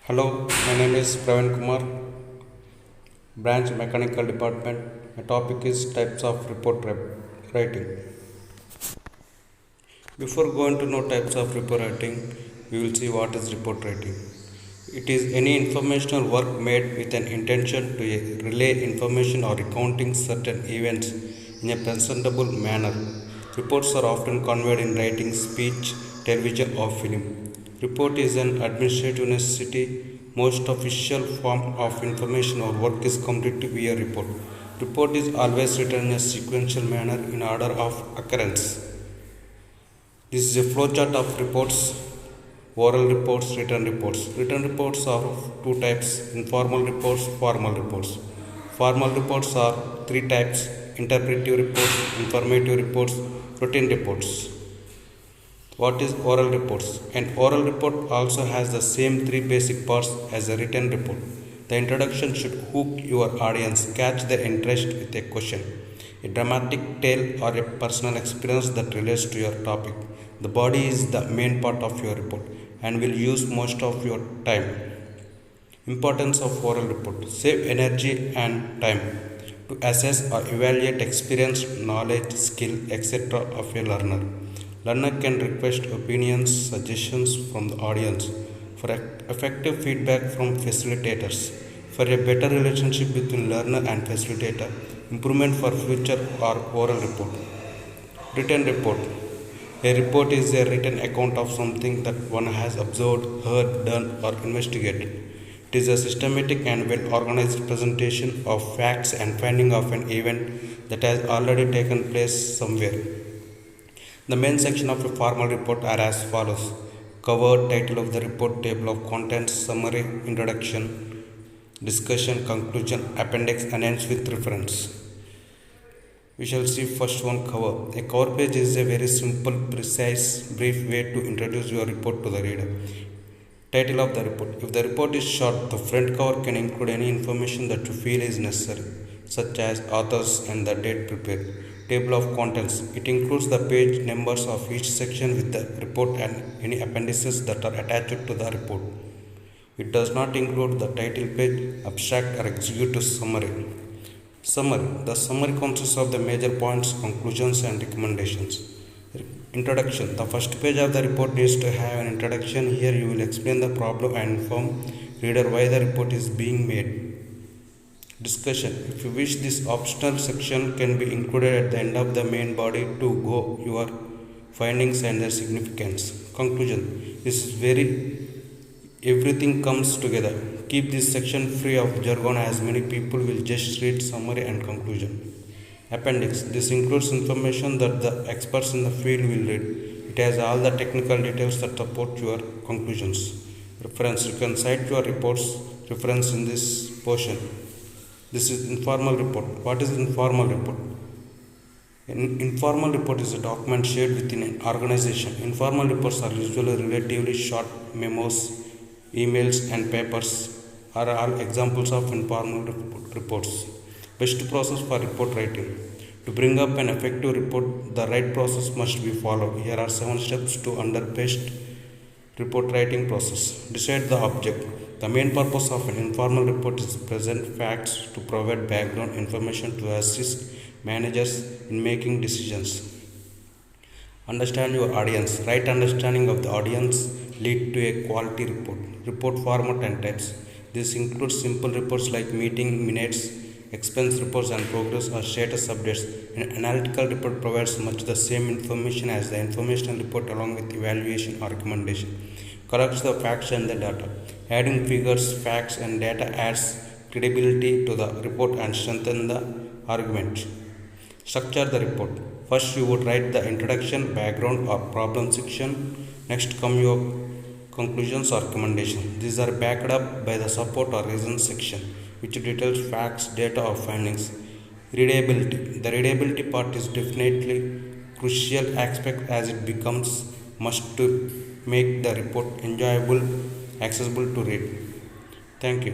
Hello, my name is Praveen Kumar, Branch Mechanical Department. My topic is types of writing. Before going to know types of report writing, we will see what is report writing. It is any informational work made with an intention to relay information or recounting certain events in a presentable manner. Reports are often conveyed in writing, speech, television, or film. Report is an administrative necessity. Most official form of information or work is completed via report. Report is always written in a sequential manner in order of occurrence. This is a flowchart of reports: oral reports, written reports. Written reports are of two types: informal reports, formal reports. Formal reports are three types: interpretive reports, informative reports, routine reports. What is oral reports? An oral report also has the same three basic parts as a written report. The introduction should hook your audience, catch their interest with a question, a dramatic tale, or a personal experience that relates to your topic. The body is the main part of your report and will use most of your time. Importance of oral report: save energy and time to assess or evaluate experience, knowledge, skill, etc. of a learner. Learner can request opinions, suggestions from the audience for effective feedback from facilitators. For a better relationship between learner and facilitator, improvement for future or oral report. Written report. A report is a written account of something that one has observed, heard, done, or investigated. It is a systematic and well organized presentation of facts and finding of an event that has already taken place somewhere. The main section of a formal report are as follows: cover, title of the report, table of contents, summary, introduction, discussion, conclusion, appendix, and ends with reference. We shall see first one: cover. A cover page is a very simple, precise, brief way to introduce your report to the reader. Title of the report. If the report is short, the front cover can include any information that you feel is necessary, such as authors and the date prepared. Table of contents. It includes the page numbers of each section with the report and any appendices that are attached to the report. It does not include the title page, abstract, or executive summary. Summary. The summary consists of the major points, conclusions, and recommendations. Introduction. The first page of the report needs to have an introduction. Here you will explain the problem and inform reader why the report is being made. Discussion. If you wish, this optional section can be included at the end of the main body to go your findings and their significance. Conclusion. This is very everything comes together. Keep this section free of jargon as many people will just read summary and conclusion. Appendix. This includes information that the experts in the field will read. It has all the technical details that support your conclusions. Reference. You can cite your report's reference in this portion. This is informal report. What is informal report? An informal report is a document shared within an organization. Informal reports are usually relatively short. Memos, emails, and papers are all examples of informal reports. Best process for report writing. To bring up an effective report, the right process must be followed. Here are 7 steps to under best report writing process. Decide the object. The main purpose of an informal report is to present facts, to provide background information to assist managers in making decisions. Understand your audience. Right understanding of the audience lead to a quality report. Report format and types. This includes simple reports like meeting minutes, expense reports, and progress or status updates. An analytical report provides much the same information as the informational report along with evaluation or recommendation. Collects the facts and the data. Adding figures, facts, and data adds credibility to the report and strengthens the argument. Structure the report. First, you would write the introduction, background, or problem section. Next come your conclusions or recommendations. These are backed up by the support or reasons section, which details facts, data, or findings. Readability. The readability part is definitely crucial aspect as it becomes must to make the report enjoyable, accessible to read. Thank you.